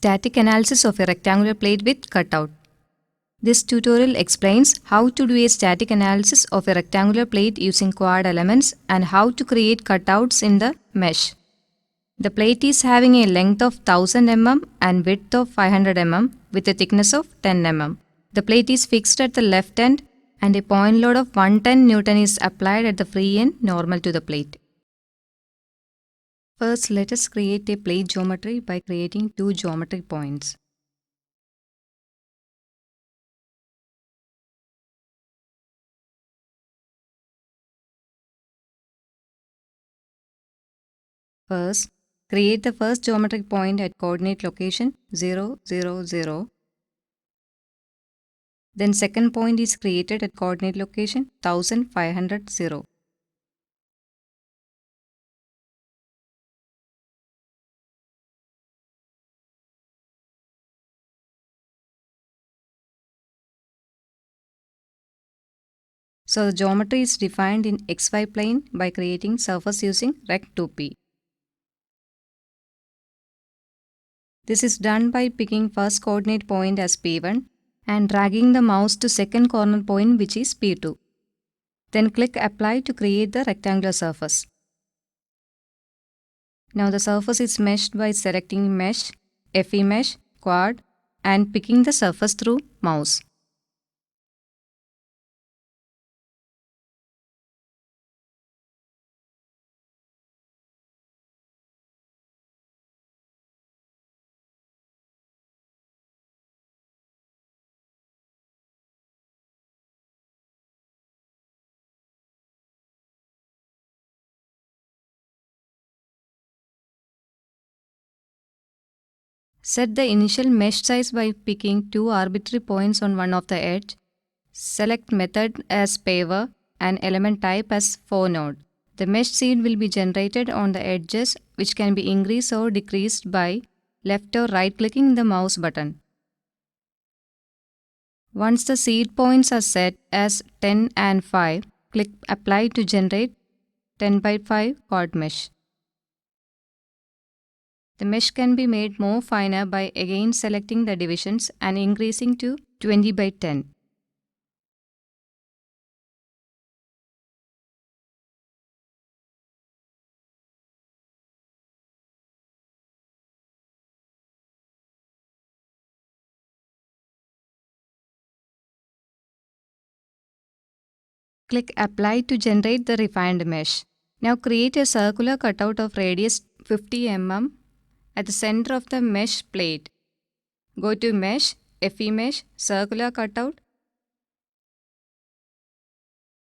static analysis of a rectangular plate with cutout. This tutorial explains how to do a static analysis of a rectangular plate using quad elements and how to create cutouts in the mesh. The plate is having a length of 1000 mm and width of 500 mm with a thickness of 10 mm. The plate is fixed at the left end and a point load of 110 Newton is applied at the free end normal to the plate. First, let us create a plate geometry by creating two geometry points. First, create the first geometric point at coordinate location 0, 0, 0. Then second point is created at coordinate location 1500, 0. So the geometry is defined in xy plane by creating surface using rect 2p. This is done by picking first coordinate point as p1 and dragging the mouse to second corner point which is p2. Then click apply to create the rectangular surface. Now the surface is meshed by selecting mesh, FE mesh, quad and picking the surface through mouse. Set the initial mesh size by picking two arbitrary points on one of the edge. Select method as paver and element type as 4-node. The mesh seed will be generated on the edges which can be increased or decreased by left or right clicking the mouse button. Once the seed points are set as 10 and 5, click apply to generate 10 by 5 quad mesh. The mesh can be made more finer by again selecting the divisions and increasing to 20 by 10. Click apply to generate the refined mesh. Now create a circular cutout of radius 50 mm at the center of the mesh plate. Go to mesh, FE mesh, circular cutout.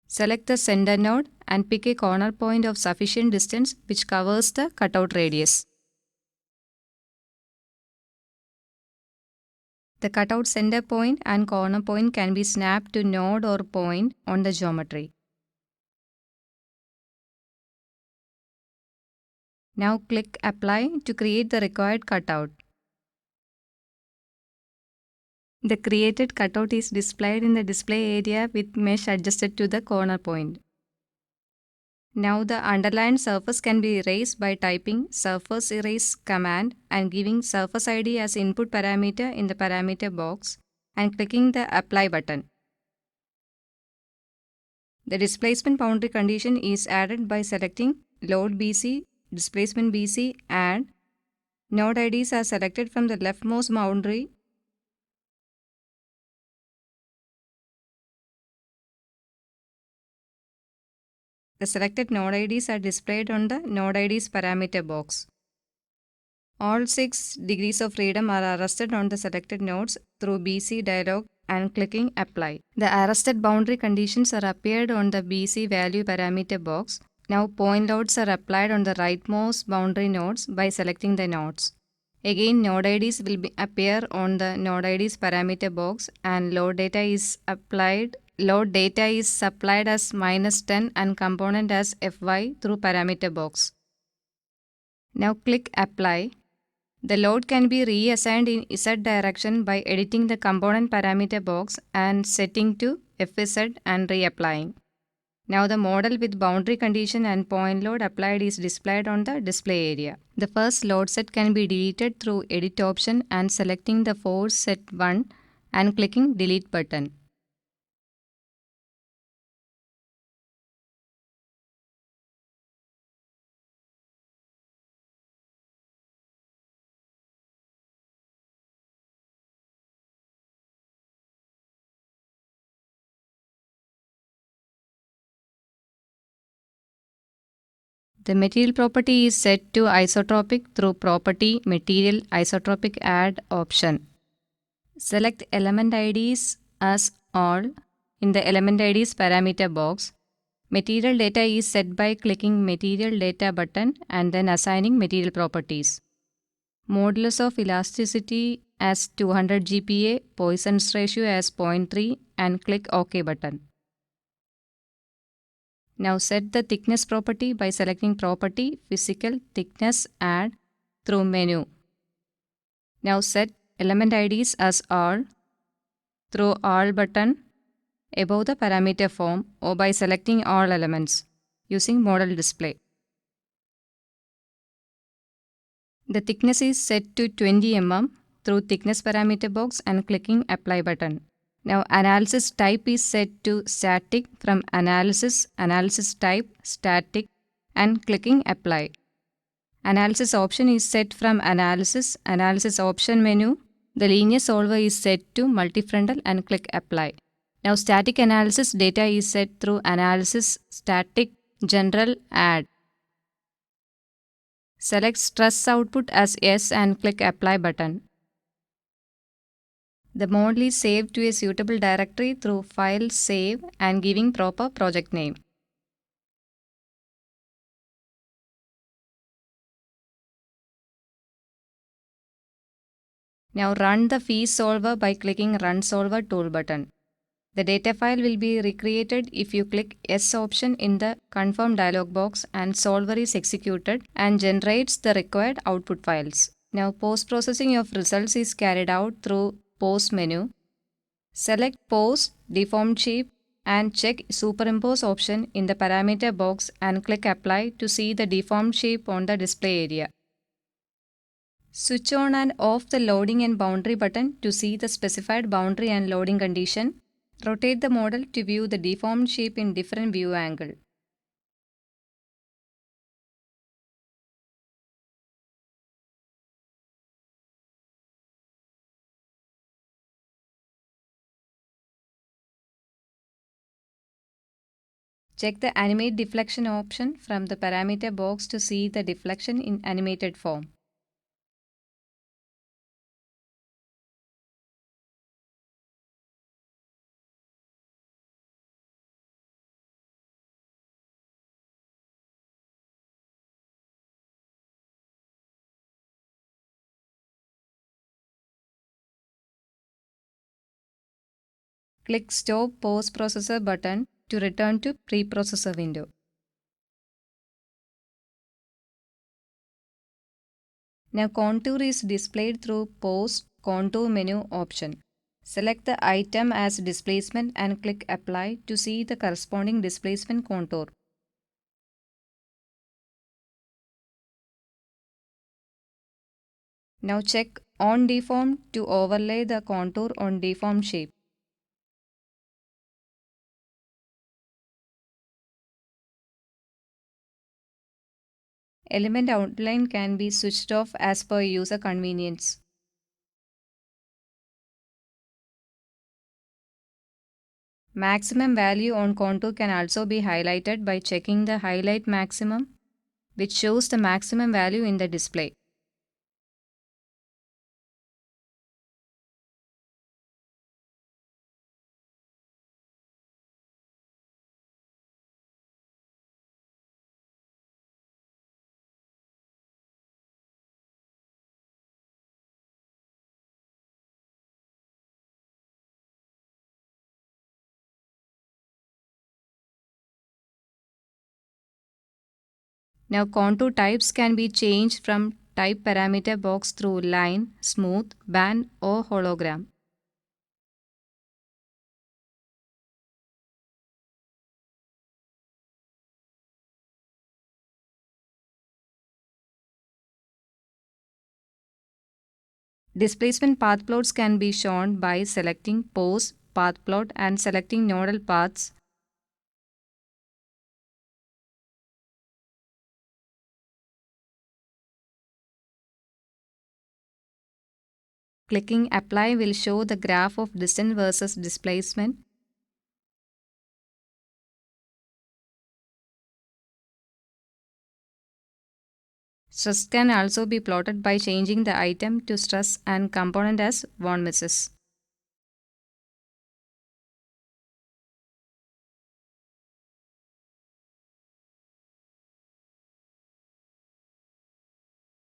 Select the center node and pick a corner point of sufficient distance which covers the cutout radius. The cutout center point and corner point can be snapped to node or point on the geometry. Now click apply to create the required cutout. The created cutout is displayed in the display area with mesh adjusted to the corner point. Now the underlined surface can be erased by typing surface erase command and giving surface ID as input parameter in the parameter box and clicking the apply button. The displacement boundary condition is added by selecting load BC, displacement BC and node IDs are selected from the leftmost boundary. The selected node IDs are displayed on the node IDs parameter box. All 6 degrees of freedom are arrested on the selected nodes through BC dialog and clicking apply. The arrested boundary conditions are appeared on the BC value parameter box. Now point loads are applied on the rightmost boundary nodes by selecting the nodes. Again node IDs will appear on the node IDs parameter box and load data is applied. Load data is supplied as -10 and component as FY through parameter box. Now click apply. The load can be reassigned in Z direction by editing the component parameter box and setting to FZ and reapplying. Now the model with boundary condition and point load applied is displayed on the display area. The first load set can be deleted through edit option and selecting the force set 1 and clicking delete button. The material property is set to isotropic through property material isotropic add option. Select element IDs as all in the element IDs parameter box. Material data is set by clicking material data button and then assigning material properties. Modulus of elasticity as 200 GPa, Poisson's ratio as 0.3 and click OK button. Now set the thickness property by selecting property, physical thickness add through menu. Now set element IDs as all through all button above the parameter form or by selecting all elements using model display. The thickness is set to 20 mm through thickness parameter box and clicking apply button. Now analysis type is set to static from analysis type, static and clicking apply. Analysis option is set from analysis option menu. The linear solver is set to multifrontal and click apply. Now static analysis data is set through analysis, static, general, add. Select stress output as yes and click apply button. The model is saved to a suitable directory through File, Save and giving proper project name. Now run the Phi solver by clicking Run Solver tool button. The data file will be recreated if you click Yes option in the Confirm dialog box and solver is executed and generates the required output files. Now post-processing of results is carried out through Post menu. Select Post, Deformed Shape and check Superimpose option in the parameter box and click Apply to see the deformed shape on the display area. Switch on and off the loading and boundary button to see the specified boundary and loading condition. Rotate the model to view the deformed shape in different view angle. Check the Animate Deflection option from the parameter box to see the deflection in animated form. Click Stop Post Processor button to return to Preprocessor window. Now contour is displayed through Post Contour menu option. Select the item as displacement and click Apply to see the corresponding displacement contour. Now check On Deform to overlay the contour on deformed shape. Element outline can be switched off as per user convenience. Maximum value on contour can also be highlighted by checking the Highlight Maximum, which shows the maximum value in the display. Now contour types can be changed from type parameter box through line, smooth, band or hologram. Displacement path plots can be shown by selecting Pose Path Plot and selecting Nodal Paths. Clicking Apply will show the graph of distance versus displacement. Stress can also be plotted by changing the item to stress and component as von Mises.